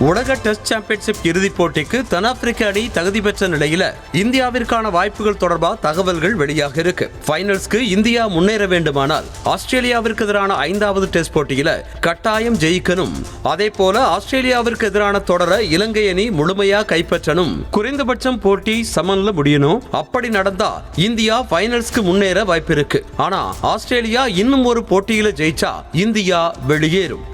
உலக test championship இறுதிப் போட்டிக்கு தென்னாப்பிரிக்க அணி தகுதி பெற்ற நிலையில இந்தியாவிற்கான வாய்ப்புகள் தொடர்பா தகவல்கள் வெளியாக இருக்கு. ஃபைனல்ஸ்க்கு இந்தியா முன்னேற வேண்டுமானால் ஆஸ்திரேலியாவிற்கு எதிரான 5வது டெஸ்ட் போட்டியில கட்டாயம் ஜெயிக்கணும். அதே போல ஆஸ்திரேலியாவிற்கு எதிரான தொடர இலங்கை அணி முழுமையா கைப்பற்றணும். குறைந்தபட்சம் போட்டி சமன்ல முடியணும். அப்படி நடந்தா இந்தியா ஃபைனல்ஸ்க்கு முன்னேற வாய்ப்பு இருக்கு. ஆனா ஆஸ்திரேலியா இன்னும் ஒரு போட்டியில ஜெயிச்சா இந்தியா வெளியேறும்.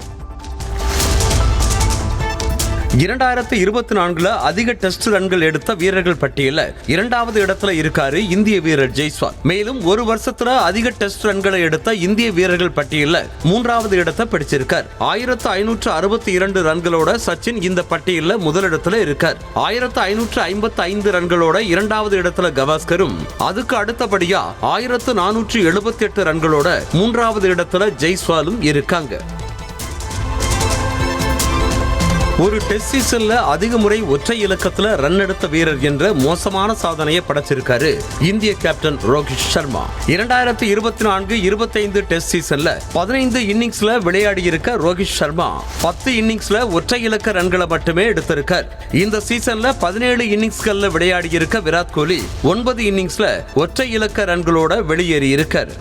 2024 அதிக டெஸ்ட் ரன்கள் எடுத்த வீரர்கள் பட்டியல 2வது இடத்துல இருக்காரு இந்திய வீரர் ஜெய்ஸ்வால். மேலும் ஒரு வருஷத்துல அதிக டெஸ்ட் ரன்களை எடுத்த இந்திய வீரர்கள் பட்டியல 3வது இடத்தை பிடிச்சிருக்கார். 1562 ரன்களோட சச்சின் இந்த பட்டியல முதலிடத்துல இருக்கார். 1555 ரன்களோட 2வது இடத்துல கவாஸ்கரும், அதுக்கு அடுத்தபடியா 1478 ரன்களோட 3வது இடத்துல ஜெய்ஸ்வாலும் இருக்காங்க. ஒரு டெஸ்ட் சீசன்ல அதிக முறை ஒற்றை இலக்கத்துல ரன் எடுத்த வீரர் என்ற மோசமான சாதனையை படைச்சிருக்காரு இந்திய கேப்டன் ரோஹித் சர்மா. 2024-25 டெஸ்ட் சீசன்ல 15 இன்னிங்ஸ்ல விளையாடி இருக்க ரோஹித் சர்மா 10 இன்னிங்ஸ்ல ஒற்றை இலக்க ரன்களை மட்டுமே எடுத்திருக்கார். இந்த சீசன்ல 17 இன்னிங்ஸ்கள்ல விளையாடி இருக்க விராட் கோலி 9 இன்னிங்ஸ்ல ஒற்றை இலக்க ரன்களோட வெளியேறி இருக்கார்.